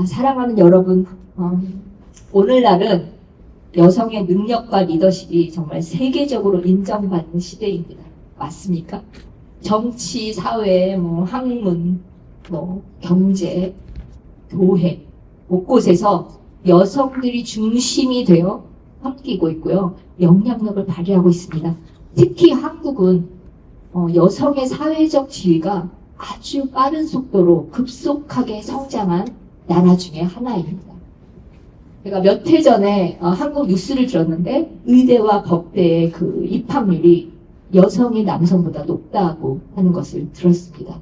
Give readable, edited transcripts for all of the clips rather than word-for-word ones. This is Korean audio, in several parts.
사랑하는 여러분, 오늘날은 여성의 능력과 리더십이 정말 세계적으로 인정받는 시대입니다. 맞습니까? 정치, 사회, 학문, 경제, 교회, 곳곳에서 여성들이 중심이 되어 섬기고 있고요. 영향력을 발휘하고 있습니다. 특히 한국은 여성의 사회적 지위가 아주 빠른 속도로 급속하게 성장한 나라 중에 하나입니다. 제가 몇 해 전에 한국 뉴스를 들었는데 의대와 법대의 그 입학률이 여성이 남성보다 높다고 하는 것을 들었습니다.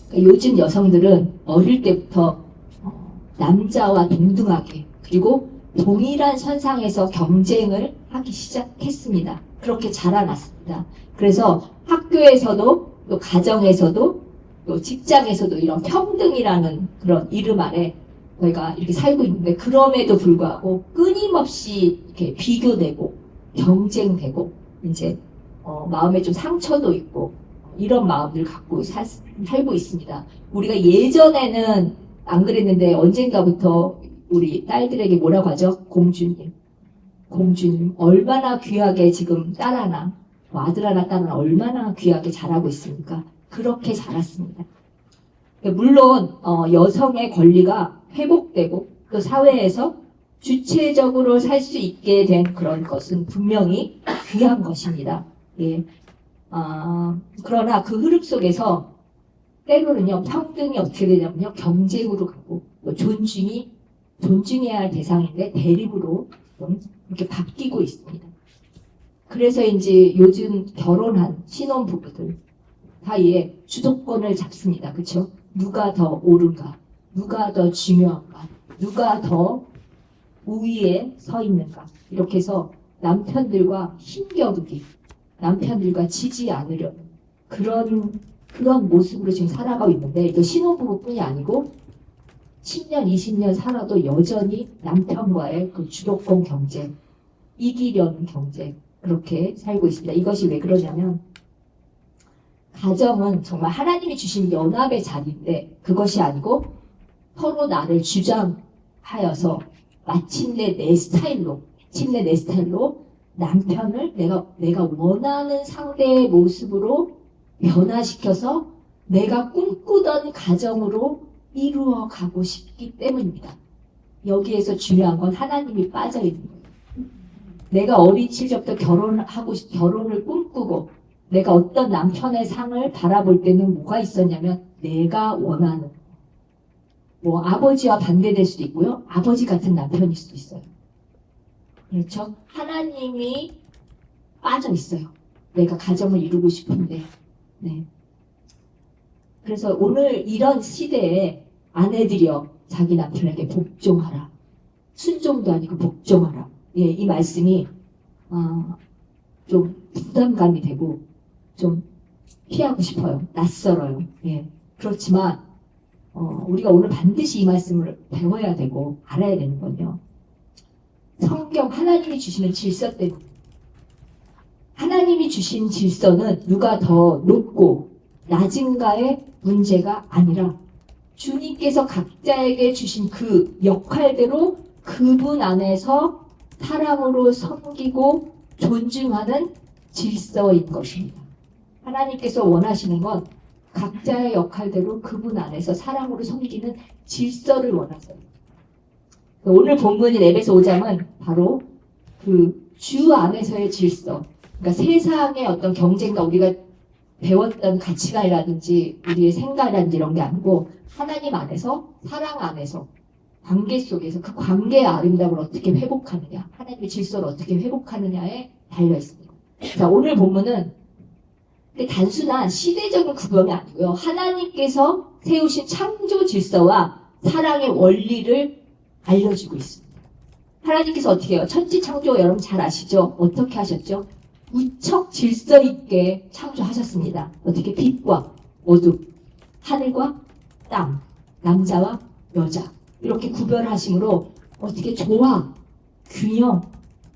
그러니까 요즘 여성들은 어릴 때부터 남자와 동등하게 그리고 동일한 선상에서 경쟁을 하기 시작했습니다. 그렇게 자라났습니다. 그래서 학교에서도 또 가정에서도 또 직장에서도 이런 평등이라는 그런 이름 아래 저희가 이렇게 살고 있는데 그럼에도 불구하고 끊임없이 이렇게 비교되고 경쟁되고 이제 마음에 좀 상처도 있고 이런 마음을 갖고 살고 있습니다. 우리가 예전에는 안 그랬는데 언젠가부터 우리 딸들에게 뭐라고 하죠? 공주님. 공주님. 얼마나 귀하게 지금 딸 하나, 아들 하나, 딸 하나 얼마나 귀하게 자라고 있습니까? 그렇게 자랐습니다. 물론 여성의 권리가 회복되고 또 사회에서 주체적으로 살 수 있게 된 그런 것은 분명히 귀한 것입니다. 예. 그러나 그 흐름 속에서 때로는요, 평등이 어떻게 되냐면요, 경쟁으로 가고, 또 존중해야 할 대상인데 대립으로 좀 이렇게 바뀌고 있습니다. 그래서 이제 요즘 결혼한 신혼부부들 사이에 주도권을 잡습니다. 그렇죠? 누가 더 옳은가? 누가 더 중요한가? 누가 더 우위에 서 있는가? 이렇게 해서 남편들과 힘겨루기, 남편들과 지지 않으려는 그런 모습으로 지금 살아가고 있는데 이거 신혼부부뿐이 아니고 10년, 20년 살아도 여전히 남편과의 그 주도권 경쟁, 이기려는 경쟁 그렇게 살고 있습니다. 이것이 왜 그러냐면 가정은 정말 하나님이 주신 연합의 자리인데 그것이 아니고 서로 나를 주장하여서 마침내 내 스타일로 남편을 내가 원하는 상대의 모습으로 변화시켜서 내가 꿈꾸던 가정으로 이루어 가고 싶기 때문입니다. 여기에서 중요한 건 하나님이 빠져 있는 거예요. 내가 어린 시절부터 결혼을 꿈꾸고 내가 어떤 남편의 상을 바라볼 때는 뭐가 있었냐면 내가 원하는 아버지와 반대될 수도 있고요. 아버지 같은 남편일 수도 있어요. 그렇죠? 하나님이 빠져 있어요. 내가 가정을 이루고 싶은데. 네. 그래서 오늘 이런 시대에 아내들이여 자기 남편에게 복종하라. 순종도 아니고 복종하라. 예, 이 말씀이 좀 부담감이 되고 좀 피하고 싶어요. 낯설어요. 예. 그렇지만 우리가 오늘 반드시 이 말씀을 배워야 되고 알아야 되는 건요. 성경 하나님이 주시는 질서 때문에 하나님이 주신 질서는 누가 더 높고 낮은가의 문제가 아니라 주님께서 각자에게 주신 그 역할대로 그분 안에서 사랑으로 섬기고 존중하는 질서인 것입니다. 하나님께서 원하시는 건 각자의 역할대로 그분 안에서 사랑으로 섬기는 질서를 원하세요. 오늘 본문인 에베소 5장은 바로 그 주 안에서의 질서, 그러니까 세상의 어떤 경쟁과 우리가 배웠던 가치관이라든지 우리의 생각이라든지 이런 게 아니고 하나님 안에서, 사랑 안에서, 관계 속에서 그 관계의 아름다움을 어떻게 회복하느냐, 하나님의 질서를 어떻게 회복하느냐에 달려 있습니다. 자, 오늘 본문은 단순한 시대적인 구별이 아니고요. 하나님께서 세우신 창조 질서와 사랑의 원리를 알려주고 있습니다. 하나님께서 어떻게 해요? 천지 창조 여러분 잘 아시죠? 어떻게 하셨죠? 무척 질서 있게 창조하셨습니다. 어떻게 빛과 어둠, 하늘과 땅, 남자와 여자 이렇게 구별하심으로 어떻게 조화, 균형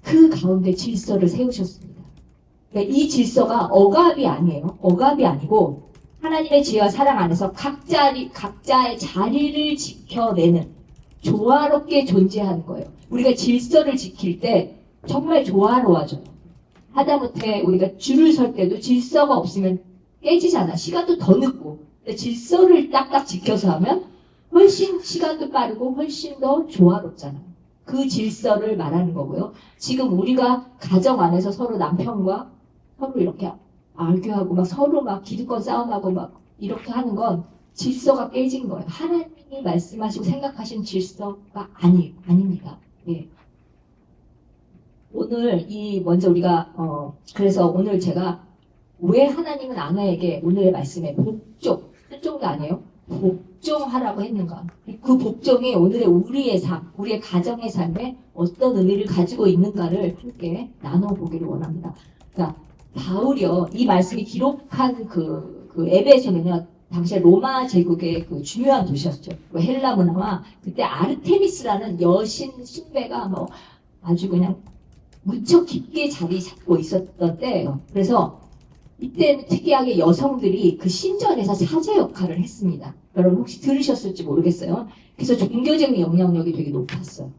그 가운데 질서를 세우셨습니다. 그러니까 이 질서가 억압이 아니에요. 억압이 아니고 하나님의 지혜와 사랑 안에서 각자의 자리를 지켜내는 조화롭게 존재하는 거예요. 우리가 질서를 지킬 때 정말 조화로워져요. 하다못해 우리가 줄을 설 때도 질서가 없으면 깨지잖아. 시간도 더 늦고. 근데 질서를 딱딱 지켜서 하면 훨씬 시간도 빠르고 훨씬 더 조화롭잖아요. 그 질서를 말하는 거고요. 지금 우리가 가정 안에서 서로 남편과 서로 이렇게 알교하고 막 서로 막 기득권 싸움하고 막 이렇게 하는 건 질서가 깨진 거예요. 하나님이 말씀하시고 생각하신 질서가 아닙니다. 예. 오늘 먼저 우리가 그래서 오늘 제가 왜 하나님은 아내에게 오늘의 말씀에 순종도 아니에요? 복종하라고 했는가? 그 복종이 오늘의 우리의 삶, 우리의 가정의 삶에 어떤 의미를 가지고 있는가를 함께 나눠보기를 원합니다. 그러니까 바울이요, 이 말씀이 기록한 그 에베소는요, 당시에 로마 제국의 그 중요한 도시였죠. 헬라 문화와 그때 아르테미스라는 여신 숭배가 뭐 아주 그냥 무척 깊게 자리 잡고 있었던 때예요. 그래서 이때는 특이하게 여성들이 그 신전에서 사제 역할을 했습니다. 여러분 혹시 들으셨을지 모르겠어요. 그래서 종교적인 영향력이 되게 높았어요.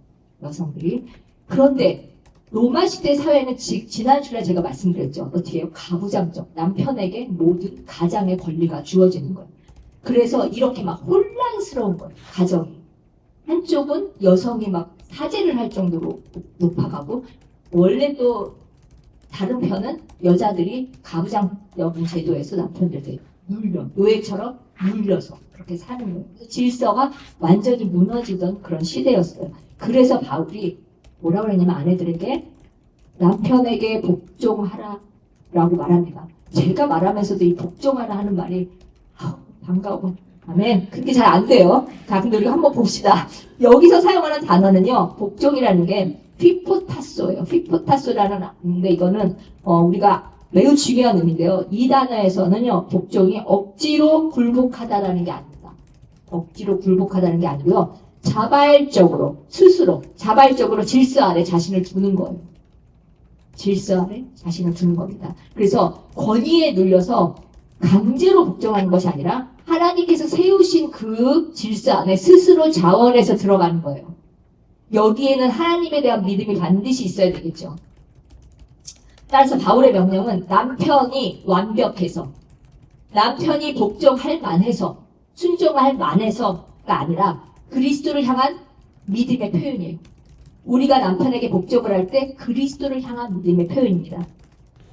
여성들이. 그런데 로마 시대 사회는 지난주에 제가 말씀드렸죠. 어떻게 해요? 가부장적. 남편에게 모든 가장의 권리가 주어지는 거예요. 그래서 이렇게 막 혼란스러운 거예요. 가정이. 한쪽은 여성이 막 사제를 할 정도로 높아가고 원래 또 다른 편은 여자들이 가부장적인 제도에서 남편들을 노예처럼 물려서 그렇게 사는 거예요. 질서가 완전히 무너지던 그런 시대였어요. 그래서 바울이 뭐라고 그랬냐면 아내들에게 남편에게 복종하라라고 말합니다. 제가 말하면서도 이 복종하라 하는 말이 반가워. 아멘. 그렇게 잘 안 돼요. 자, 근데 우리가 한번 봅시다. 여기서 사용하는 단어는요, 복종이라는 게 휘포타소예요. 휘포타소라는 근데 이거는 우리가 매우 중요한 의미인데요. 이 단어에서는요, 복종이 억지로 굴복하다라는 게 아닙니다. 억지로 굴복하다는 게 아니고요. 자발적으로 스스로 자발적으로 질서 아래 자신을 두는 거예요. 질서 아래 자신을 두는 겁니다. 그래서 권위에 눌려서 강제로 복종하는 것이 아니라 하나님께서 세우신 그 질서 안에 스스로 자원해서 들어가는 거예요. 여기에는 하나님에 대한 믿음이 반드시 있어야 되겠죠. 따라서 바울의 명령은 남편이 완벽해서 남편이 복종할 만해서 순종할 만해서가 아니라 그리스도를 향한 믿음의 표현이에요. 우리가 남편에게 복종을 할 때 그리스도를 향한 믿음의 표현입니다.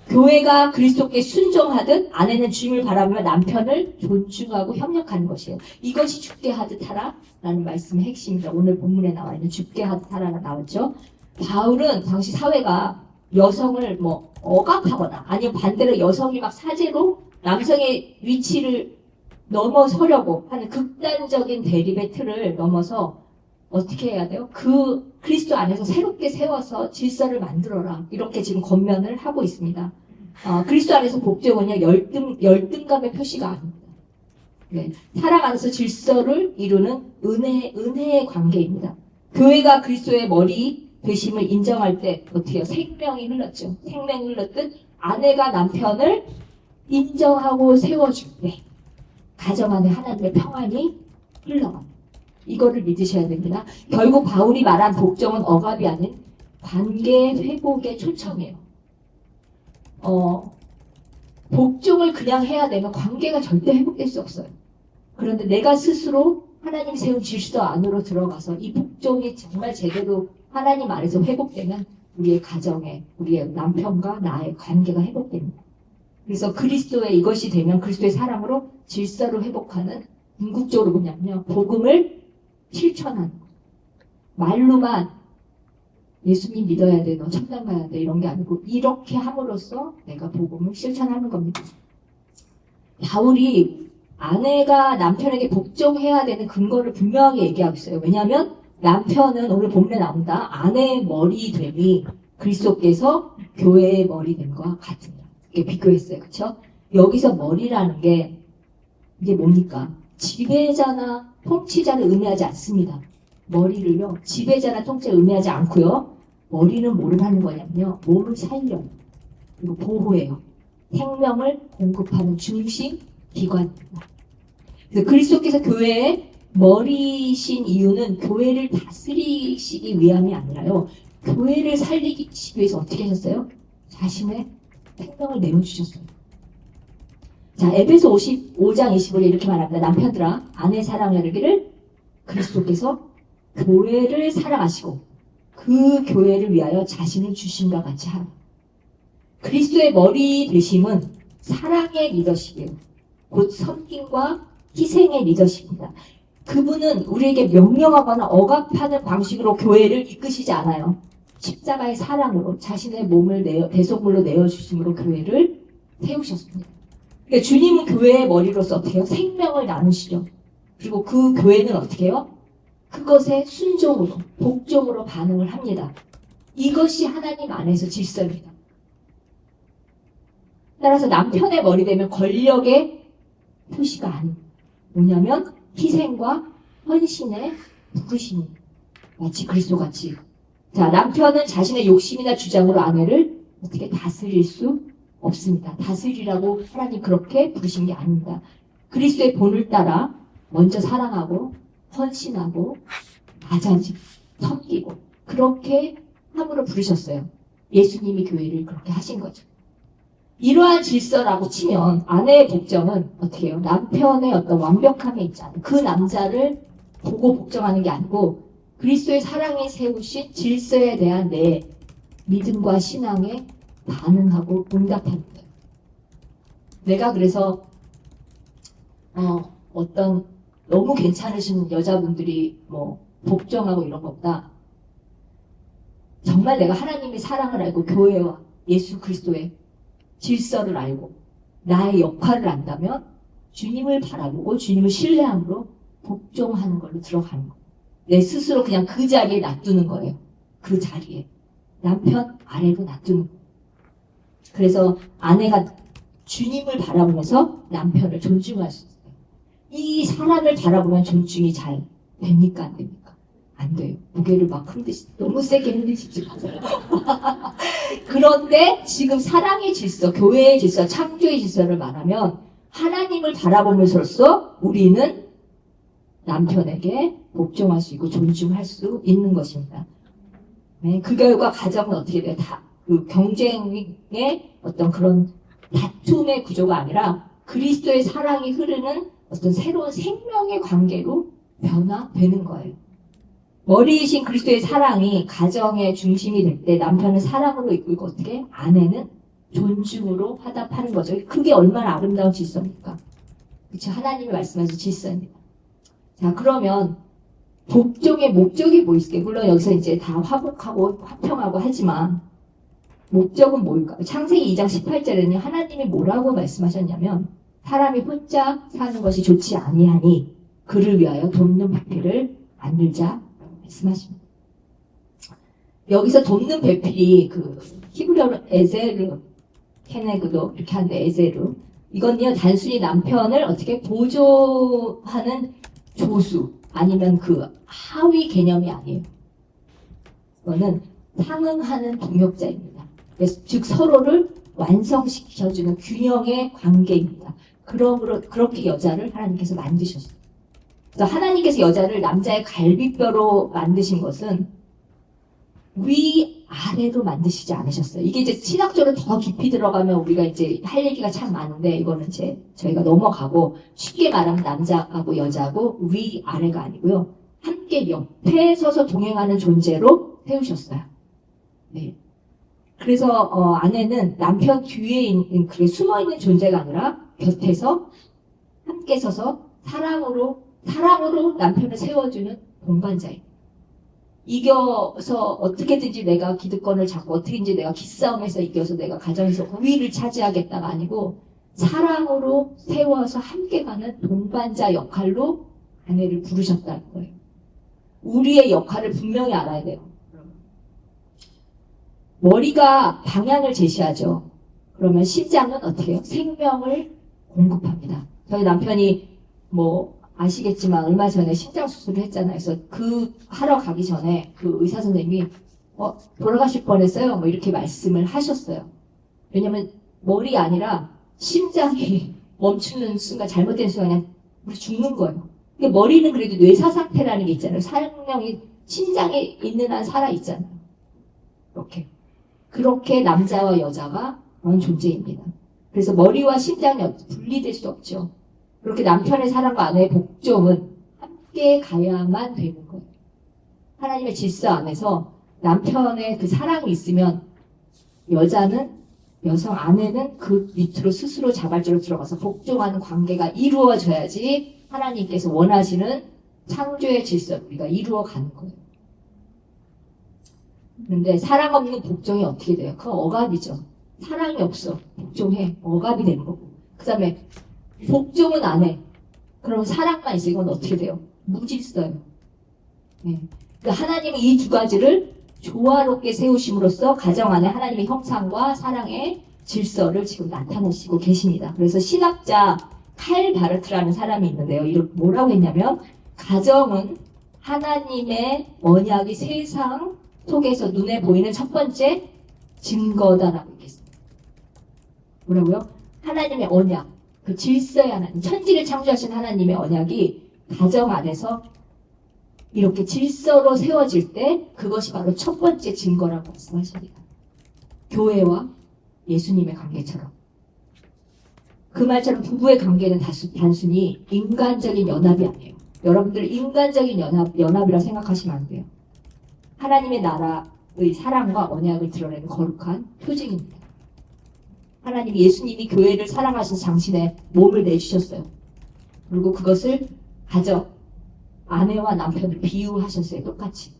교회가 그리스도께 순종하듯 아내는 주님을 바라보며 남편을 존중하고 협력하는 것이에요. 이것이 죽게 하듯 하라 라는 말씀의 핵심입니다. 오늘 본문에 나와 있는 죽게 하듯 하라가 나왔죠. 바울은 당시 사회가 여성을 뭐 억압하거나 아니면 반대로 여성이 막 사제로 남성의 위치를 넘어서려고 하는 극단적인 대립의 틀을 넘어서 어떻게 해야 돼요? 그 그리스도 안에서 새롭게 세워서 질서를 만들어라. 이렇게 지금 권면을 하고 있습니다. 그리스도 안에서 복종은요, 열등감의 표시가 아닙니다. 네, 사랑 안에서 질서를 이루는 은혜의 관계입니다. 교회가 그리스도의 머리 되심을 인정할 때 어떻게 해요? 생명이 흘렀죠. 생명이 흘렀듯 아내가 남편을 인정하고 세워줄 때 가정 안에 하나님의 평안이 흘러갑니다. 이거를 믿으셔야 됩니다. 결국 바울이 말한 복종은 억압이 아닌 관계 회복의 초청이에요. 복종을 그냥 해야 되면 관계가 절대 회복될 수 없어요. 그런데 내가 스스로 하나님 세운 질서 안으로 들어가서 이 복종이 정말 제대로 하나님 안에서 회복되면 우리의 가정에 우리의 남편과 나의 관계가 회복됩니다. 그래서 그리스도의 이것이 되면 그리스도의 사랑으로 질서를 회복하는 궁극적으로 뭐냐면요, 복음을 실천하는 거. 말로만 예수님 믿어야 돼, 너 천당 가야 돼 이런 게 아니고 이렇게 함으로써 내가 복음을 실천하는 겁니다. 바울이 아내가 남편에게 복종해야 되는 근거를 분명하게 얘기하고 있어요. 왜냐하면 남편은 오늘 본문에 나온다. 아내의 머리됨이 그리스도께서 교회의 머리됨과 같습니다. 이렇게 비교했어요. 그렇죠? 여기서 머리라는 게 이게 뭡니까? 지배자나 통치자를 의미하지 않습니다. 머리를요, 지배자나 통치자를 의미하지 않고요. 머리는 뭐를 하는 거냐면요, 몸을 살려요. 그리고 보호해요. 생명을 공급하는 중심, 기관입니다. 그래서 그리스도께서 교회의 머리신 이유는 교회를 다스리시기 위함이 아니라요. 교회를 살리기 위해서 어떻게 하셨어요? 자신의 생명을 내어주셨어요. 자, 에베소 55장 25절에 이렇게 말합니다. 남편들아, 아내 사랑하기를 그리스도께서 교회를 사랑하시고 그 교회를 위하여 자신을 주심과 같이 하라. 그리스도의 머리 되심은 사랑의 리더십이에요. 곧 섬김과 희생의 리더십입니다. 그분은 우리에게 명령하거나 억압하는 방식으로 교회를 이끄시지 않아요. 십자가의 사랑으로 자신의 몸을 대속물로 내어주심으로 교회를 세우셨습니다. 그러니까 주님은 교회의 머리로서 어떻게 해요? 생명을 나누시죠. 그리고 그 교회는 어떻게 해요? 그것에 순종으로, 복종으로 반응을 합니다. 이것이 하나님 안에서 질서입니다. 따라서 남편의 머리 되면 권력의 표시가 아닙니다. 뭐냐면 희생과 헌신의 부르심이 마치 그리스도같이. 자, 남편은 자신의 욕심이나 주장으로 아내를 어떻게 다스릴 수 없습니다. 다스리라고 하나님 그렇게 부르신 게 아닙니다. 그리스도의 본을 따라 먼저 사랑하고 헌신하고 다자지 섬기고 그렇게 함으로 부르셨어요. 예수님이 교회를 그렇게 하신 거죠. 이러한 질서라고 치면 아내의 복정은 어떻게 해요? 남편의 어떤 완벽함에 있지 않아요. 그 남자를 보고 복정하는 게 아니고 그리스도의 사랑에 세우신 질서에 대한 내 믿음과 신앙에 반응하고 응답하는 거예요. 내가 그래서 어떤 너무 괜찮으신 여자분들이 뭐 복정하고 이런 것보다 정말 내가 하나님의 사랑을 알고 교회와 예수 그리스도의 질서를 알고 나의 역할을 안다면 주님을 바라보고 주님을 신뢰함으로 복종하는 걸로 들어가는 거예요. 내 스스로 그냥 그 자리에 놔두는 거예요. 그 자리에. 남편 아래로 놔두는 거예요. 그래서 아내가 주님을 바라보면서 남편을 존중할 수 있어요. 이 사람을 바라보면 존중이 잘 됩니까? 안 됩니까? 안 돼요. 무게를 막 너무 세게 흔드시지 마세요. 그런데 지금 사랑의 질서, 교회의 질서, 창조의 질서를 말하면 하나님을 바라보면서로써 우리는 남편에게 복종할 수 있고 존중할 수 있는 것입니다. 네, 그 결과 가정은 어떻게 돼요? 그 경쟁의 어떤 그런 다툼의 구조가 아니라 그리스도의 사랑이 흐르는 어떤 새로운 생명의 관계로 변화되는 거예요. 머리이신 그리스도의 사랑이 가정의 중심이 될 때 남편은 사랑으로 이끌고 어떻게? 아내는 존중으로 화답하는 거죠. 그게 얼마나 아름다운 질서입니까? 그렇죠? 하나님이 말씀하신 질서입니다. 자, 그러면 복종의 목적이 뭐 있을까요? 물론 여기서 이제 다 화목하고 화평하고 하지만 목적은 뭘까요? 창세기 2장 18절에는 하나님이 뭐라고 말씀하셨냐면 사람이 혼자 사는 것이 좋지 아니하니 그를 위하여 돕는 배필을 만들자 말씀하십니다. 여기서 돕는 배필이 그 히브리어로 에제르, 케네그도 이렇게 하는데 에제르 이건요 단순히 남편을 어떻게 보조하는 조수 아니면 그 하위 개념이 아니에요. 이거는 상응하는 동역자입니다. 그래서 즉 서로를 완성시켜주는 균형의 관계입니다. 그러므로 그렇게 여자를 하나님께서 만드셨어요. 그래서 하나님께서 여자를 남자의 갈비뼈로 만드신 것은 위아래로 만드시지 않으셨어요. 이게 이제 신학적으로 더 깊이 들어가면 우리가 이제 할 얘기가 참 많은데 이거는 이제 저희가 넘어가고 쉽게 말하면 남자하고 여자하고 위아래가 아니고요. 함께 옆에 서서 동행하는 존재로 세우셨어요. 네. 그래서 아내는 남편 뒤에 있는 그게 숨어있는 존재가 아니라 곁에서 함께 서서 사랑으로 남편을 세워주는 동반자입니다. 이겨서 어떻게든지 내가 기득권을 잡고 어떻게든지 내가 기싸움에서 이겨서 내가 가정에서 우위를 차지하겠다가 아니고 사랑으로 세워서 함께 가는 동반자 역할로 아내를 부르셨다는 거예요. 우리의 역할을 분명히 알아야 돼요. 머리가 방향을 제시하죠. 그러면 심장은 어떻게 해요? 생명을 공급합니다. 저희 남편이 뭐 아시겠지만 얼마 전에 심장 수술을 했잖아요. 그래서 그 하러 가기 전에 그 의사 선생님이 돌아가실 뻔했어요. 뭐 이렇게 말씀을 하셨어요. 왜냐면 머리 아니라 심장이 멈추는 순간, 잘못된 순간에 우리 죽는 거예요. 그러니까 머리는 그래도 뇌사 상태라는 게 있잖아요. 생명이 심장에 있는 한 살아 있잖아요. 이렇게. 그렇게 남자와 여자가 그런 존재입니다. 그래서 머리와 심장이 분리될 수 없죠. 그렇게 남편의 사랑과 아내의 복종은 함께 가야만 되는 거예요. 하나님의 질서 안에서 남편의 그 사랑이 있으면 여성 아내는 그 밑으로 스스로 자발적으로 들어가서 복종하는 관계가 이루어져야지 하나님께서 원하시는 창조의 질서를 우리가 이루어가는 거예요. 그런데 사랑 없는 복종이 어떻게 돼요? 그건 억압이죠. 사랑이 없어. 복종해. 억압이 되는 거고. 그 다음에 복종은 안 해. 그럼 사랑만 있어. 이건 어떻게 돼요? 무질서예요. 네. 그러니까 하나님은 이 두 가지를 조화롭게 세우심으로써 가정 안에 하나님의 형상과 사랑의 질서를 지금 나타내시고 계십니다. 그래서 신학자 칼 바르트라는 사람이 있는데요. 이렇게 뭐라고 했냐면 가정은 하나님의 언약이 세상 속에서 눈에 보이는 첫 번째 증거다라고 얘기했습니다. 뭐라고요? 하나님의 언약, 그 질서의 하나님, 천지를 창조하신 하나님의 언약이 가정 안에서 이렇게 질서로 세워질 때 그것이 바로 첫 번째 증거라고 말씀하십니다. 교회와 예수님의 관계처럼. 그 말처럼 부부의 관계는 단순히 인간적인 연합이 아니에요. 여러분들 인간적인 연합이라 생각하시면 안 돼요. 하나님의 나라의 사랑과 언약을 드러내는 거룩한 표징입니다. 하나님 예수님이 교회를 사랑하셔서 당신의 몸을 내주셨어요. 그리고 그것을 가정, 아내와 남편을 비유하셨어요. 똑같이.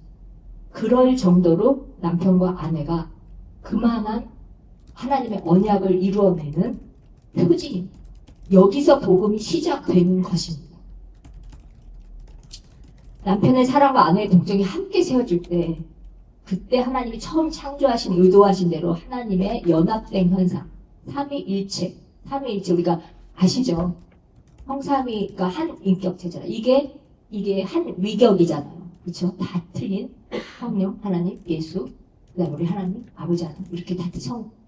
그럴 정도로 남편과 아내가 그만한 하나님의 언약을 이루어내는 표징입니다. 여기서 복음이 시작되는 것입니다. 남편의 사랑과 아내의 복종이 함께 세워질 때 그때 하나님이 처음 창조하신 의도하신 대로 하나님의 연합된 현상 삼위일체 우리가 아시죠? 성삼위가 한 인격체잖아요. 이게 한 위격이잖아요. 그렇죠? 다 틀린 성령 하나님 예수 그다음에 우리 하나님 아버지 하나님 이렇게 다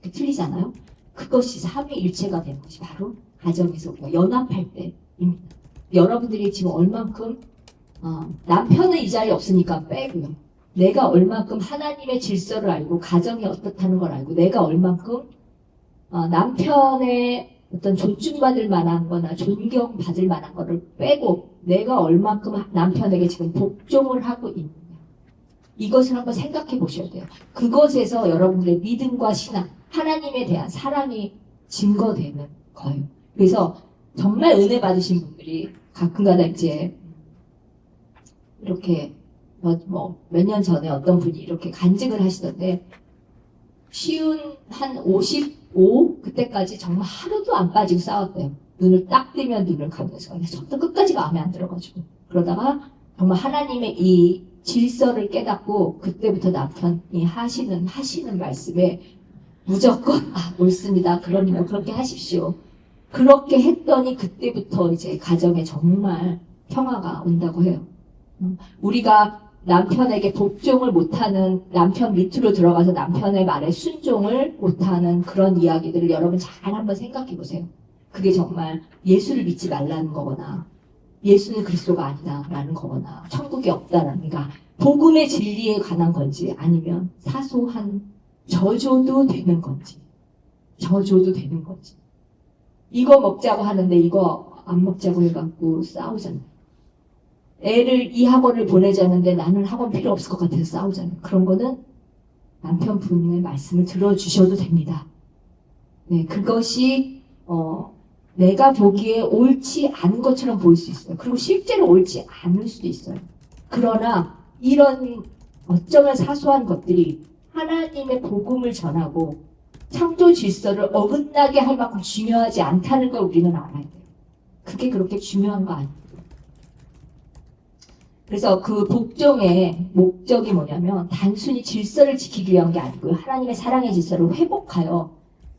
틀리잖아요. 그것이 삼위일체가 되는 것이 바로 가정에서 우리가 연합할 때입니다. 여러분들이 지금 얼만큼 남편은 이 자리에 없으니까 빼고요. 내가 얼만큼 하나님의 질서를 알고 가정이 어떻다는 걸 알고 내가 얼만큼 남편의 어떤 존중받을 만한 거나 존경받을 만한 거를 빼고 내가 얼만큼 남편에게 지금 복종을 하고 있느냐. 이것을 한번 생각해 보셔야 돼요. 그것에서 여러분들의 믿음과 신앙, 하나님에 대한 사랑이 증거되는 거예요. 그래서 정말 은혜 받으신 분들이 가끔가다 이제 이렇게 몇 년 전에 어떤 분이 이렇게 간증을 하시던데 쉬운 한 55 그때까지 정말 하루도 안 빠지고 싸웠대요. 눈을 딱 뜨면 눈을 감면서 처음부터 끝까지 마음에 안 들어가지고 그러다가 정말 하나님의 이 질서를 깨닫고 그때부터 남편이 하시는 말씀에 무조건 옳습니다. 그러면 그렇게 하십시오. 그렇게 했더니 그때부터 이제 가정에 정말 평화가 온다고 해요. 우리가 남편에게 복종을 못하는 남편 밑으로 들어가서 남편의 말에 순종을 못하는 그런 이야기들을 여러분 잘 한번 생각해 보세요. 그게 정말 예수를 믿지 말라는 거거나 예수는 그리스도가 아니다라는 거거나 천국이 없다라는 가 복음의 진리에 관한 건지 아니면 사소한 저조도 되는 건지 이거 먹자고 하는데 이거 안 먹자고 해갖고 싸우잖아요. 애를 이 학원을 보내자는데 나는 학원 필요 없을 것 같아서 싸우잖아요. 그런 거는 남편분의 말씀을 들어주셔도 됩니다. 네, 그것이 내가 보기에 옳지 않은 것처럼 보일 수 있어요. 그리고 실제로 옳지 않을 수도 있어요. 그러나 이런 어쩌면 사소한 것들이 하나님의 복음을 전하고 창조 질서를 어긋나게 할 만큼 중요하지 않다는 걸 우리는 알아야 돼요. 그게 그렇게 중요한 거 아니에요. 그래서 그 복종의 목적이 뭐냐면 단순히 질서를 지키기 위한 게 아니고요. 하나님의 사랑의 질서를 회복하여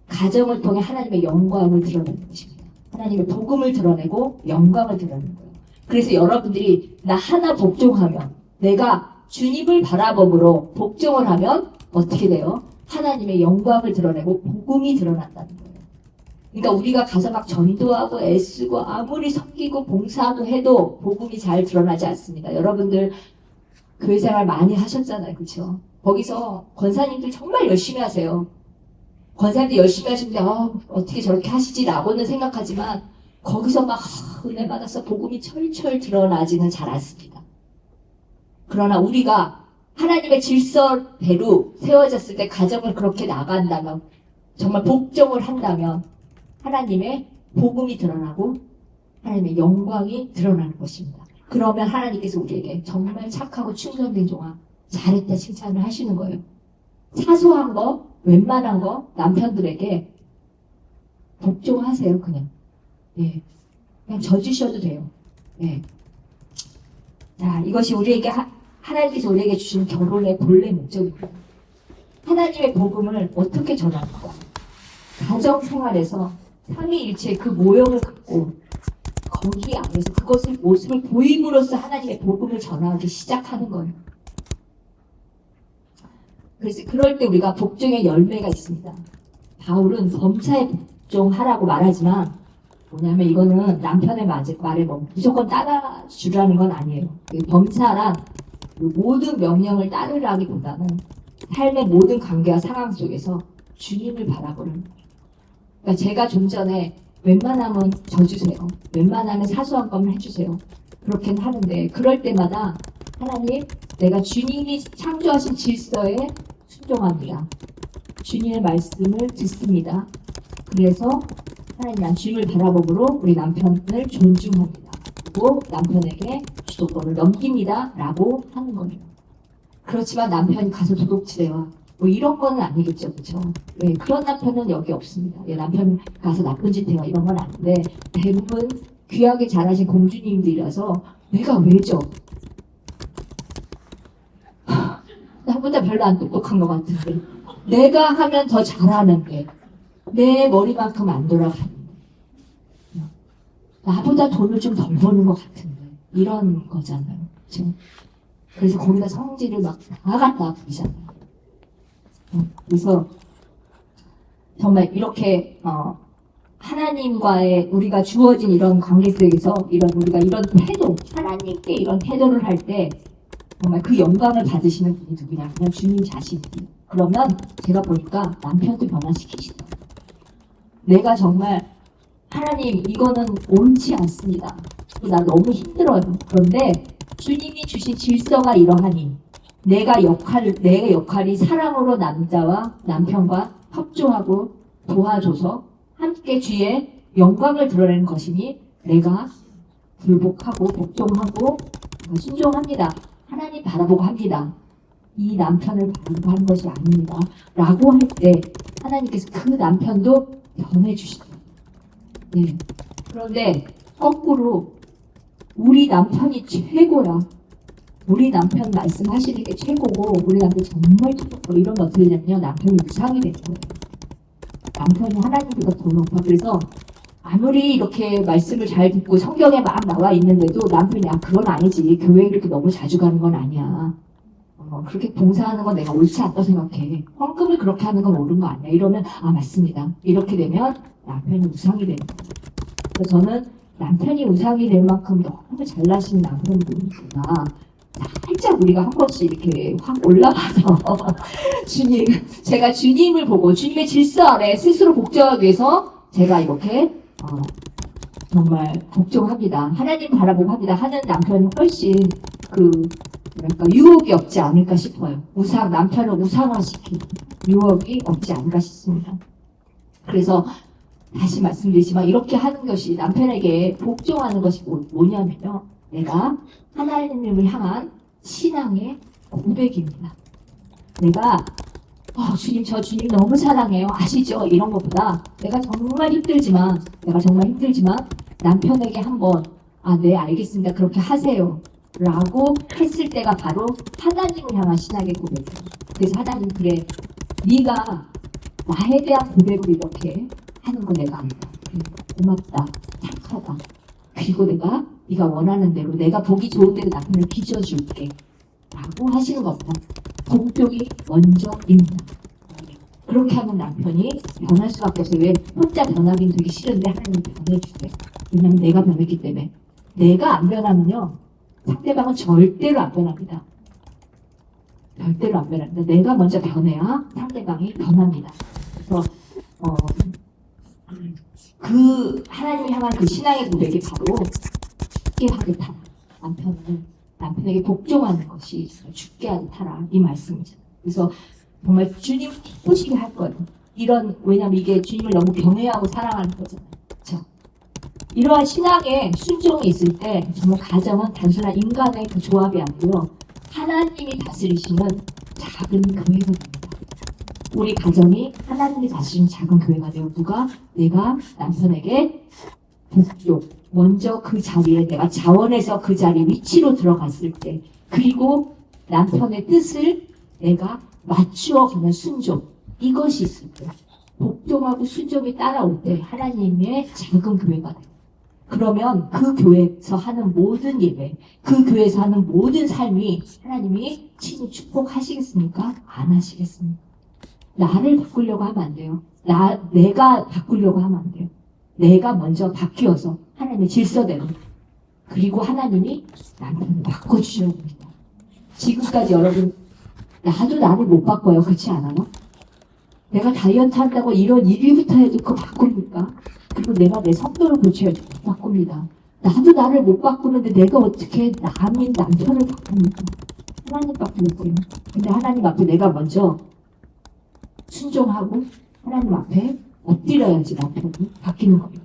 가정을 통해 하나님의 영광을 드러내는 것입니다. 하나님의 복음을 드러내고 영광을 드러내는 거예요. 그래서 여러분들이 나 하나 복종하면 내가 주님을 바라봄으로 복종을 하면 어떻게 돼요? 하나님의 영광을 드러내고 복음이 드러난다는 거예요. 그러니까 우리가 가서 막 전도하고 애쓰고 아무리 섬기고 봉사하고 해도 복음이 잘 드러나지 않습니다. 여러분들 교회 생활 많이 하셨잖아요. 그렇죠? 거기서 권사님들 정말 열심히 하세요. 권사님들 열심히 하시는데 어떻게 저렇게 하시지라고는 생각하지만 거기서 막 은혜 받아서 복음이 철철 드러나지는 잘 않습니다. 그러나 우리가 하나님의 질서대로 세워졌을 때 가정을 그렇게 나간다면 정말 복종을 한다면 하나님의 복음이 드러나고 하나님의 영광이 드러나는 것입니다. 그러면 하나님께서 우리에게 정말 착하고 충성된 종아 잘했다 칭찬을 하시는 거예요. 사소한 거, 웬만한 거 남편들에게 복종하세요. 그냥. 예. 그냥 져주셔도 돼요. 예. 자, 이것이 우리에게 하나님께서 우리에게 주신 결혼의 본래 목적입니다. 하나님의 복음을 어떻게 전할까? 가정 생활에서 삼위일체 그 모형을 갖고 거기 안에서 그것을 모습을 보임으로써 하나님의 복음을 전하기 시작하는 거예요. 그래서 그럴 때 우리가 복종의 열매가 있습니다. 바울은 범사에 복종하라고 말하지만 뭐냐면 이거는 남편의 말에 뭐 무조건 따라주라는 건 아니에요. 범사란 모든 명령을 따르라기보다는 삶의 모든 관계와 상황 속에서 주님을 바라보는 거예요. 그러니까 제가 좀 전에 웬만하면 져주세요. 웬만하면 사소한 것만 해주세요. 그렇게는 하는데 그럴 때마다 하나님 내가 주님이 창조하신 질서에 순종합니다. 주님의 말씀을 듣습니다. 그래서 하나님 난 주님을 바라보므로 우리 남편을 존중합니다. 그리고 남편에게 주도권을 넘깁니다. 라고 하는 거예요. 그렇지만 남편이 가서 도둑질해와 뭐 이런 거는 아니겠죠. 그렇죠? 네, 그런 남편은 여기 없습니다. 예, 남편 가서 나쁜 짓 해와 이런 건 아닌데 대부분 귀하게 자라신 공주님들이라서 내가 왜죠? 나보다 별로 안 똑똑한 것 같은데 내가 하면 더 잘하는데 내 머리만큼 안 돌아가는데 나보다 돈을 좀 덜 버는 것 같은데 이런 거잖아요. 그렇죠? 그래서 거기다 성질을 막 다 갖다 부리잖아요. 그래서 정말 이렇게 하나님과의 우리가 주어진 이런 관계 속에서 우리가 이런 태도, 하나님께 이런 태도를 할 때 정말 그 영광을 받으시는 분이 누구냐면 주님 자신이에요. 그러면 제가 보니까 남편도 변화시키시다. 내가 정말 하나님 이거는 옳지 않습니다. 나 너무 힘들어요. 그런데 주님이 주신 질서가 이러하니 내 역할이 사랑으로 남자와 남편과 협조하고 도와줘서 함께 주의 영광을 드러내는 것이니 내가 불복하고 복종하고 순종합니다. 하나님 바라보고 합니다. 이 남편을 바라보고 하는 것이 아닙니다. 라고 할 때 하나님께서 그 남편도 변해주시죠. 네. 그런데 거꾸로 우리 남편이 최고야. 우리 남편 말씀하시는 게 최고고 우리 남편 정말 똑똑하고 이런 거 어떻게 되냐면 남편이 우상이 되는 거예요. 남편이 하나님보다 더 높아. 그래서 아무리 이렇게 말씀을 잘 듣고 성경에 막 나와 있는데도 남편이 그건 아니지. 교회 이렇게 너무 자주 가는 건 아니야. 그렇게 봉사하는 건 내가 옳지 않다고 생각해. 헌금을 그렇게 하는 건 옳은 거 아니야. 이러면 맞습니다. 이렇게 되면 남편이 우상이 되는 거예요. 그래서 저는 남편이 우상이 될 만큼 너무 잘나신 남편분이구나. 살짝 우리가 한 번씩 이렇게 확 올라가서 제가 주님을 보고 주님의 질서 아래 스스로 복종하기 위해서 제가 이렇게 정말 복종합니다. 하나님 바라보고 합니다. 하는 남편이 훨씬 유혹이 없지 않을까 싶어요. 남편을 우상화시키는 유혹이 없지 않을까 싶습니다. 그래서 다시 말씀드리지만 이렇게 하는 것이 남편에게 복종하는 것이 뭐냐면요. 내가 하나님을 향한 신앙의 고백입니다. 내가 주님 저 주님 너무 사랑해요. 아시죠? 이런 것보다 내가 정말 힘들지만 남편에게 한번 네 알겠습니다. 그렇게 하세요. 라고 했을 때가 바로 하나님을 향한 신앙의 고백이에요. 그래서 하나님 그래 네가 나에 대한 고백을 이렇게 하는 거 내가 안다. 고맙다. 착하다. 그리고 네가 원하는 대로 내가 보기 좋은 대로 남편을 빚어줄게 라고 하시는 겁니다. 복종이 먼저입니다. 그렇게 하면 남편이 변할 수밖에 없어요. 왜? 혼자 변하긴 되게 싫은데 하나님 변해주세요. 왜냐면 내가 변했기 때문에. 내가 안 변하면요, 상대방은 절대로 안 변합니다. 절대로 안 변합니다. 내가 먼저 변해야 상대방이 변합니다. 그래서 그 하나님이 향한 그 신앙의 고백이 바로 죽게 하겠다. 남편에게 복종하는 것이 죽게 하겠다라 이 말씀이죠. 그래서 정말 주님 기쁘시게 할 거예요. 왜냐면 이게 주님을 너무 경외하고 사랑하는 거잖아요. 그렇죠? 이러한 신앙의 순종이 있을 때 정말 가정은 단순한 인간의 그 조합이 아니고요, 하나님이 다스리시는 작은 교회가 됩니다. 우리 가정이 하나님이 다스리는 작은 교회가 돼요. 내가 남편에게 복종, 먼저 그 자리에 내가 자원해서 그 자리 위치로 들어갔을 때, 그리고 남편의 뜻을 내가 맞추어가는 순종, 이것이 있을 때, 복종하고 순종이 따라올 때 하나님의 작은 교회가 돼요. 그러면 그 교회에서 하는 모든 예배, 그 교회에서 하는 모든 삶이 하나님이 친히 축복하시겠습니까? 안 하시겠습니까? 나를 바꾸려고 하면 안 돼요. 내가 바꾸려고 하면 안 돼요. 내가 먼저 바뀌어서 하나님의 질서대로, 그리고 하나님이 남편을 바꿔주셔야 됩니다. 지금까지 여러분, 나도 나를 못 바꿔요. 그렇지 않아요? 내가 다이어트 한다고 이런 1위부터 해도 그거 바꿉니까? 그리고 내가 내 성도를 고쳐야지 못 바꿉니다. 나도 나를 못 바꾸는데 내가 어떻게 남편을 바꿉니까? 하나님 바꾸세요. 근데 하나님 앞에 내가 먼저 순종하고 하나님 앞에 엎드려야지 남편이 바뀌는 겁니다.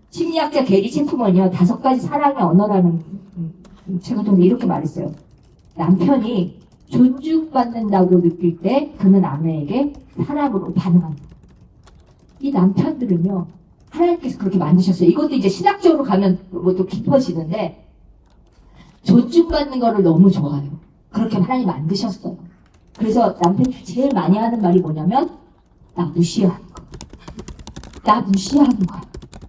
심리학자 게리 체프먼이요, 5가지 사랑의 언어라는 책을 통해서 이렇게 말했어요. 남편이 존중받는다고 느낄 때 그는 아내에게 사랑으로 반응한다. 이 남편들은요, 하나님께서 그렇게 만드셨어요. 이것도 이제 신학적으로 가면 또 깊어지는데, 존중받는 거를 너무 좋아해요. 그렇게 하나님 만드셨어요. 그래서 남편이 제일 많이 하는 말이 뭐냐면, 나 무시하는 거. 나 무시하는 거야.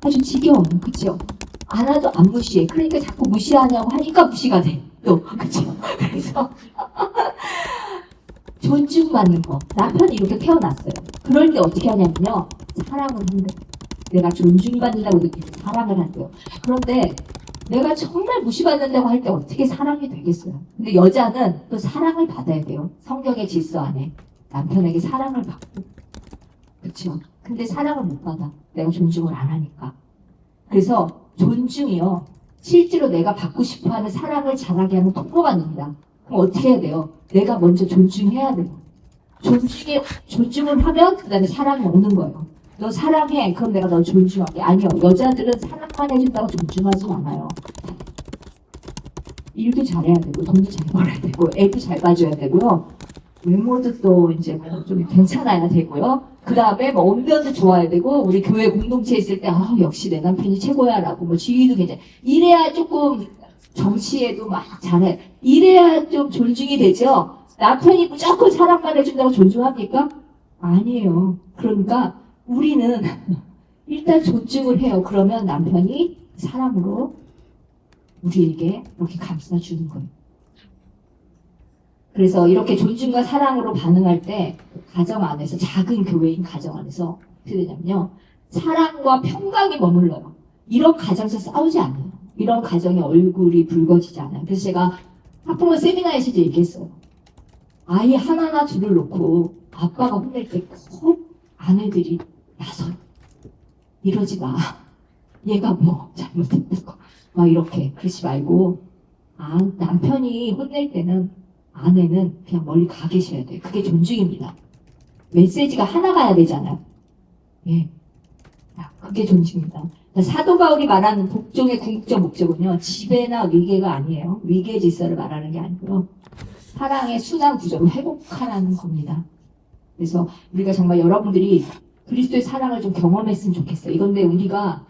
아주 지겨워요. 그쵸? 안 하도 안 무시해. 그러니까 자꾸 무시하냐고 하니까 무시가 돼. 또, 그쵸? 그래서, 존중받는 거. 남편이 이렇게 태어났어요. 그럴 때 어떻게 하냐면요, 사랑을 한대요. 내가 존중받는다고 느끼는 사랑을 한대요. 그런데 내가 정말 무시받는다고 할 때 어떻게 사랑이 되겠어요? 근데 여자는 또 사랑을 받아야 돼요. 성경의 질서 안에 남편에게 사랑을 받고, 그렇죠? 근데 사랑을 못 받아. 내가 존중을 안 하니까. 그래서 존중이요, 실제로 내가 받고 싶어하는 사랑을 자라게 하는 통로가 됩니다. 그럼 어떻게 해야 돼요? 내가 먼저 존중해야 돼요. 존중을 하면 그 다음에 사랑이 오는 거예요. 너 사랑해. 그럼 내가 너 존중할게. 아니요. 여자들은 사랑만 해준다고 존중하지 않아요. 일도 잘해야 되고, 돈도 잘 벌어야 되고, 애도 잘 봐줘야 되고요. 외모도 또 이제 좀 괜찮아야 되고요. 그 다음에 언변도 좋아야 되고, 우리 교회 공동체에 있을 때, 역시 내 남편이 최고야 라고, 지위도 괜찮아. 이래야 조금 정치에도 막 잘해. 이래야 좀 존중이 되죠. 남편이 무조건 사랑만 해준다고 존중합니까? 아니에요. 그러니까 우리는 일단 존중을 해요. 그러면 남편이 사랑으로 우리에게 이렇게 감싸주는 거예요. 그래서 이렇게 존중과 사랑으로 반응할 때 가정 안에서, 작은 교회인 가정 안에서 어떻게 되냐면요, 사랑과 평강이 머물러요. 이런 가정에서 싸우지 않아요. 이런 가정의 얼굴이 붉어지지 않아요. 그래서 제가 학부모 세미나에서도 얘기했어요. 아이 하나나 둘을 놓고 아빠가 혼낼 때 꼭 아내들이 나서 이러지 마. 얘가 뭐 잘못했다고 막 이렇게 그러지 말고, 남편이 혼낼 때는 아내는 그냥 멀리 가 계셔야 돼요. 그게 존중입니다. 메시지가 하나 가야 되잖아요. 예, 그게 존중입니다. 사도 바울이 말하는 복종의 궁극적 목적은요, 지배나 위계가 아니에요. 위계 질서를 말하는 게 아니고요, 사랑의 순환 구조를 회복하라는 겁니다. 그래서 우리가 정말 여러분들이 그리스도의 사랑을 좀 경험했으면 좋겠어요. 이건데 우리가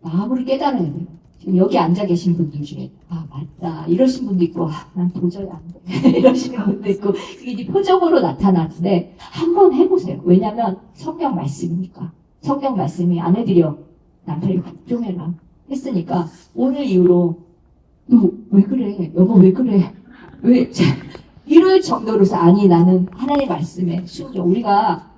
마음으로 깨달아야 돼요. 지금 여기 앉아 계신 분들 중에 맞다 이러신 분도 있고, 난 도저히 안 돼 이러시는 분도 있고, 이게 표정으로 나타나는데 한번 해보세요. 왜냐면 성경 말씀이니까. 성경 말씀이 아내들이여 남편이 복종해라 했으니까, 오늘 이후로 너 왜 그래? 여보 왜 그래? 왜 이럴 정도로서 아니 나는 하나님의 말씀에 순종. 우리가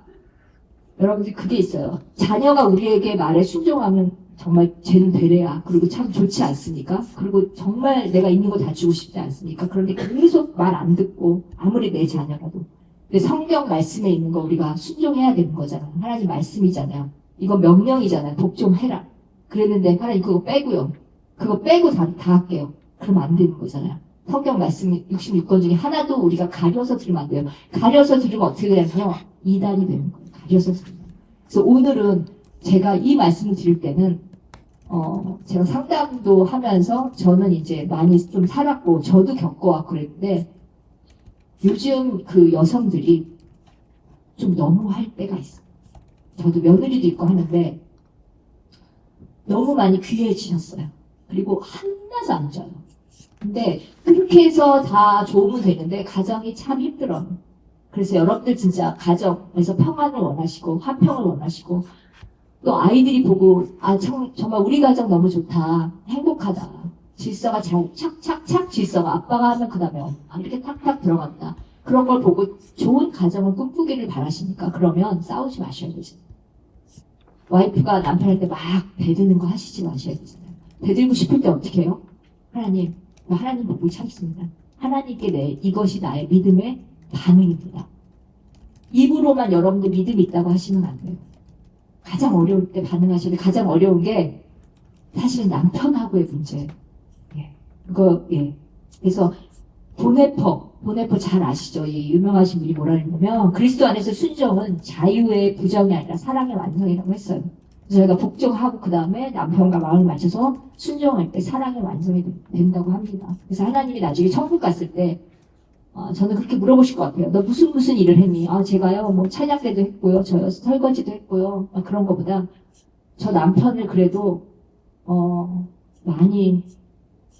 여러분들 그게 있어요. 자녀가 우리에게 말에 순종하면 정말 쟤는 되래야. 그리고 참 좋지 않습니까? 그리고 정말 내가 있는 거 다 주고 싶지 않습니까? 그런데 계속 말 안 듣고 아무리 내 자녀라도. 근데 성경 말씀에 있는 거 우리가 순종해야 되는 거잖아요. 하나님 말씀이잖아요. 이거 명령이잖아요. 복종해라. 그랬는데 하나님 그거 빼고요. 그거 빼고 다 할게요. 그러면 안 되는 거잖아요. 성경 말씀 66권 중에 하나도 우리가 가려서 들으면 안 돼요. 가려서 들으면 어떻게 되냐면요. 이단이 되는 거예요. 가려서 들으면. 그래서 오늘은 제가 이 말씀을 드릴 때는 제가 상담도 하면서 저는 이제 많이 좀 살았고 저도 겪어왔고 그랬는데 요즘 그 여성들이 좀 너무 할 때가 있어요. 저도 며느리도 있고 하는데 너무 많이 귀해지셨어요. 그리고 한나도 안 쪄요. 근데 그렇게 해서 다 좋으면 되는데 가정이 참 힘들어요. 그래서 여러분들 진짜 가정에서 평안을 원하시고 화평을 원하시고 또 아이들이 보고 정말 우리 가정 너무 좋다. 행복하다. 질서가 잘 착착착 질서가 아빠가 하면 그 다음에 이렇게 탁탁 들어간다. 그런 걸 보고 좋은 가정을 꿈꾸기를 바라시니까 그러면 싸우지 마셔야 되죠. 와이프가 남편한테 막 대드는 거 하시지 마셔야 되잖아요. 대들고 싶을 때 어떻게 해요? 하나님 보고 참습니다. 하나님께 이것이 나의 믿음의 반응입니다. 입으로만 여러분들 믿음이 있다고 하시면 안 돼요. 가장 어려울 때 반응하셔야 돼요. 가장 어려운 게 사실 남편하고의 문제예요. 그래서 보네퍼 잘 아시죠? 이 유명하신 분이 뭐라 했냐면 그리스도 안에서 순종은 자유의 부정이 아니라 사랑의 완성이라고 했어요. 그래서 저희가 복종하고 그 다음에 남편과 마음을 맞춰서 순종할 때 사랑의 완성이 된다고 합니다. 그래서 하나님이 나중에 천국 갔을 때 저는 그렇게 물어보실 것 같아요. 너 무슨 일을 했니? 제가요 뭐 찬양대도 했고요. 저 설거지도 했고요. 그런 거보다 저 남편을 그래도 많이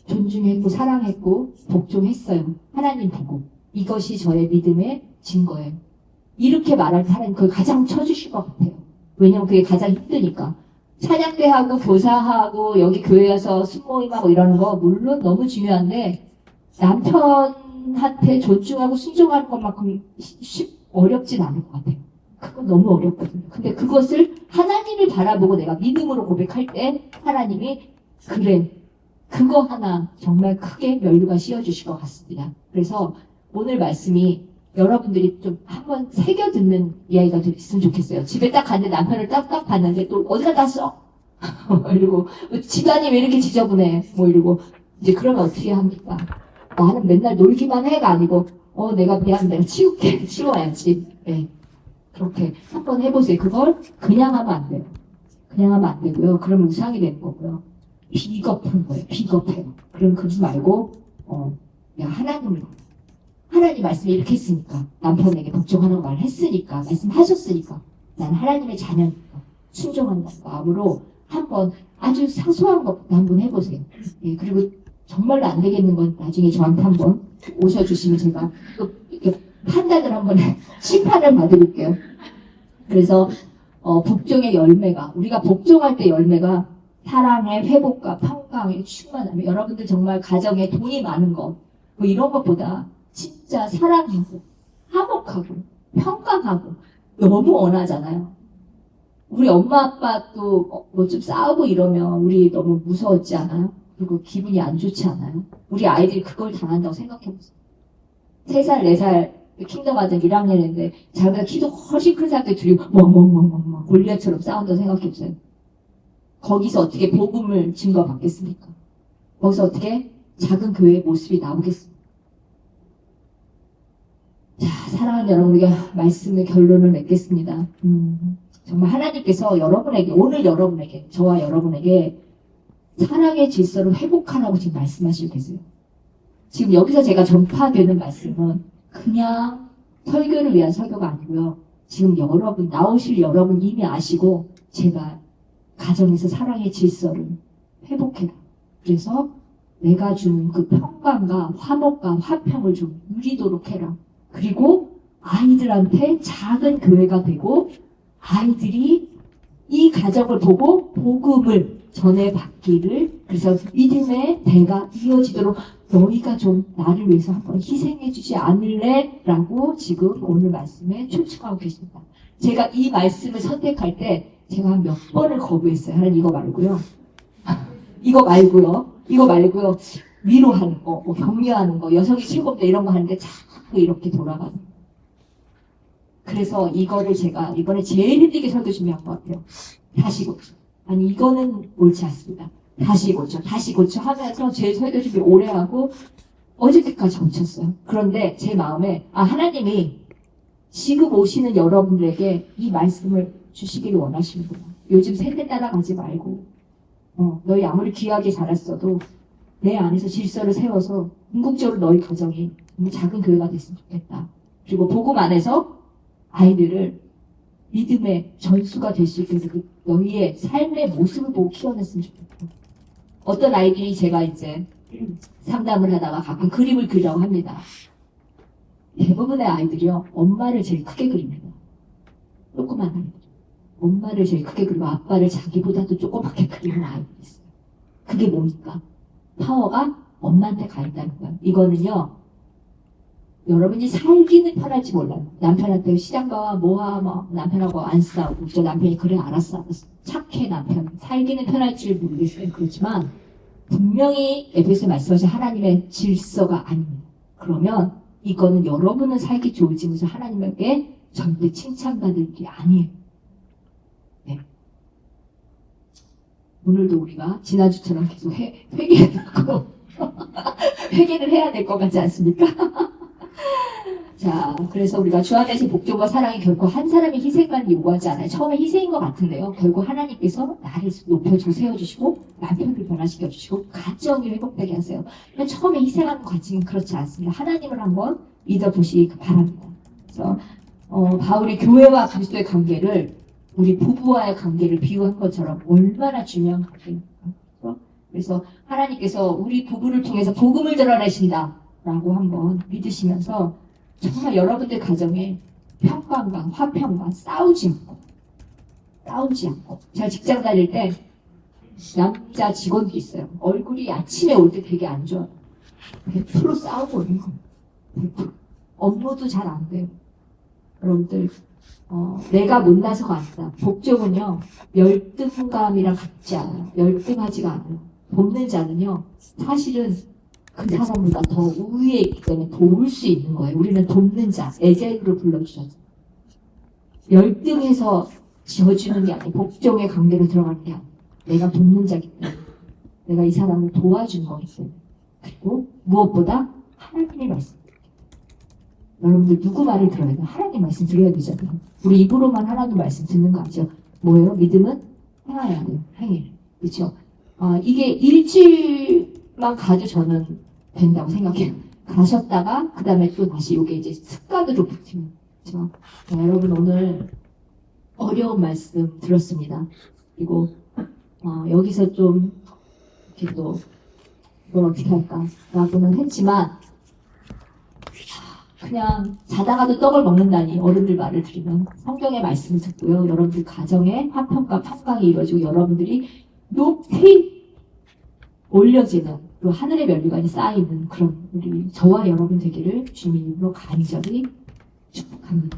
존중했고 사랑했고 복종했어요. 하나님 보고 이것이 저의 믿음의 증거예요. 이렇게 말할 때 하나님 그걸 가장 쳐주실 것 같아요. 왜냐면 그게 가장 힘드니까. 찬양대하고 교사하고 여기 교회에서 순모임하고 이러는 거 물론 너무 중요한데 남편한테 존중하고 순종하는 것만큼 어렵진 않을 것 같아요. 그건 너무 어렵거든요. 근데 그것을 하나님을 바라보고 내가 믿음으로 고백할 때 하나님이 그래 그거 하나 정말 크게 면류관 씌워주실 것 같습니다. 그래서 오늘 말씀이 여러분들이 좀 한번 새겨 듣는 이야기가 좀 있으면 좋겠어요. 집에 딱 갔는데 남편을 딱 봤는데 또 어디 갔다 왔어? 이러고 집안이 왜 이렇게 지저분해? 이러고 이제 그러면 어떻게 합니까? 나는 맨날 놀기만 해가 아니고 내가 미안 내가 치울게 치워야지. 네. 그렇게 한번 해보세요. 그걸 그냥 하면 안 돼요. 그냥 하면 안 되고요. 그러면 우상이 되는 거고요. 비겁한 거예요. 비겁해요. 그럼 그러지 말고 내가 하나님 말씀이 이렇게 했으니까 남편에게 복종하는 말 했으니까 말씀하셨으니까 나는 하나님의 자녀니까 순종하는 마음으로 한번 아주 사소한 것부터 한번 해보세요. 예, 그리고 정말로 안 되겠는 건 나중에 저한테 한번 오셔주시면 제가 또 이렇게 판단을 한번 심판을 봐드릴게요. 그래서 복종의 열매가 우리가 복종할 때 열매가 사랑의 회복과 평강의 충만함이 여러분들 정말 가정에 돈이 많은 것 이런 것보다 진짜 사랑하고 화목하고 평강하고 너무 원하잖아요. 우리 엄마 아빠도 뭐 좀 싸우고 이러면 우리 너무 무서웠지 않아요? 그리고 기분이 안 좋지 않아요? 우리 아이들이 그걸 당한다고 생각해보세요. 3살, 4살 킹덤 아들 1학년인데 자기보다 키도 훨씬 큰 사람들 둘이 멍멍멍멍멍 골리앗처럼 싸운다고 생각해보세요. 거기서 어떻게 복음을 증거받겠습니까? 거기서 어떻게 작은 교회의 모습이 나오겠습니까? 자, 사랑하는 여러분, 우리가 말씀의 결론을 맺겠습니다. 정말 하나님께서 오늘 여러분에게, 저와 여러분에게 사랑의 질서를 회복하라고 지금 말씀하시고 계세요. 지금 여기서 제가 전파되는 말씀은 그냥 설교를 위한 설교가 아니고요. 지금 나오실 여러분 이미 아시고 제가 가정에서 사랑의 질서를 회복해라. 그래서 내가 주는 그 평강과 화목과 화평을 좀 누리도록 해라. 그리고 아이들한테 작은 교회가 되고 아이들이 이 가정을 보고 복음을 전해받기를, 그래서 믿음의 대가 이어지도록 너희가 좀 나를 위해서 한번 희생해 주지 않을래? 라고 지금 오늘 말씀에 초청하고 계십니다. 제가 이 말씀을 선택할 때 제가 한 몇 번을 거부했어요. 하나님 이거 말고요. 이거 말고요. 위로하는 거, 뭐 격려하는 거, 여성이 최고입니다 이런 거 하는데 자꾸 이렇게 돌아가는 거. 그래서 이거를 제가 이번에 제일 힘들게 설교 준비한 것 같아요. 다시 고쳐. 아니 이거는 옳지 않습니다. 다시 고쳐 하면서 제 설교 준비 오래 하고 어저께까지 고쳤어요. 그런데 제 마음에 하나님이 지금 오시는 여러분들에게 이 말씀을 주시기를 원하시는구나. 요즘 세대 따라가지 말고 너희 아무리 귀하게 자랐어도 내 안에서 질서를 세워서 궁극적으로 너희 가정이 작은 교회가 됐으면 좋겠다. 그리고 복음 안에서 아이들을 믿음의 전수가 될 수 있게 해서 그 너희의 삶의 모습을 보고 키워냈으면 좋겠다. 어떤 아이들이 제가 이제 상담을 하다가 가끔 그림을 그리라고 합니다. 대부분의 아이들이요, 엄마를 제일 크게 그립니다. 조그만 아이들. 엄마를 제일 크게 그리고 아빠를 자기보다도 조그맣게 그리는 아이들이 있어요. 그게 뭡니까? 파워가 엄마한테 가 있다는 거예요. 이거는요, 여러분이 살기는 편할지 몰라요. 남편한테 시장 가 뭐하 뭐 남편하고 안 싸우고 저 남편이 그래 알았어 착해 남편 살기는 편할지 모르겠어요. 그렇지만 분명히 에베소 말씀하신 하나님의 질서가 아닙니다. 그러면 이거는 여러분은 살기 좋을지면서 하나님에게 절대 칭찬받을 일이 아니에요. 네. 오늘도 우리가 지난주처럼 계속 회개하고 회개를 해야 될 것 같지 않습니까? 자, 그래서 우리가 주 안에서 복종과 사랑이 결코 한 사람의 희생만 요구하지 않아요. 처음에 희생인 것 같은데요. 결국 하나님께서 나를 높여주고 세워주시고 남편을 변화시켜주시고 가정이 회복되게 하세요. 처음에 희생하는 것 같지는 그렇지 않습니다. 하나님을 한번 믿어보시기 바랍니다. 그래서 바울이 교회와 그리스도의 관계를 우리 부부와의 관계를 비유한 것처럼 얼마나 중요한 관계입니까? 그래서 하나님께서 우리 부부를 통해서 복음을 드러내신다라고 한번 믿으시면서 정말 여러분들 가정에 평강과 화평과 싸우지 않고 제가 직장 다닐 때 남자 직원들이 있어요. 얼굴이 아침에 올 때 되게 안 좋아요. 100% 싸우고 오는 거예요. 100%. 업무도 잘 안 돼요. 여러분들 내가 못나서가 아니다. 복종은요 열등감이랑 같지 않아요. 열등하지가 않아요. 돕는 자는요 사실은 그 사람보다 더 우위에 있기 때문에 도울 수 있는 거예요. 우리는 돕는 자, 에젤로 불러주셨죠. 열등해서 지어주는 게 아니고 복종의 관계로 들어가는 게 아니에요. 내가 돕는 자기 때문에 내가 이 사람을 도와준 거기 때문에 그리고 무엇보다 하나님의 말씀. 여러분들 누구 말을 들어야 돼요? 하나님 말씀 들어야 되잖아요. 우리 입으로만 하나님 말씀 듣는 거 아니죠? 뭐예요? 믿음은 행해야 돼요. 행해. 그렇죠? 이게 일주일만 가도 저는 된다고 생각해요. 가셨다가 그 다음에 또 다시 이게 이제 습관으로 붙이면 그렇죠? 여러분 오늘 어려운 말씀 들었습니다. 그리고 여기서 좀 이렇게 또 이걸 어떻게 할까라고는 했지만 그냥 자다가도 떡을 먹는다니 어른들 말을 들으면 성경의 말씀을 듣고요. 여러분들 가정에 화평과 평강이 이루어지고 여러분들이 높이 올려지는 그 하늘의 면류관이 쌓이는 그런 우리 저와 여러분 되기를 주님으로 간절히 축복합니다.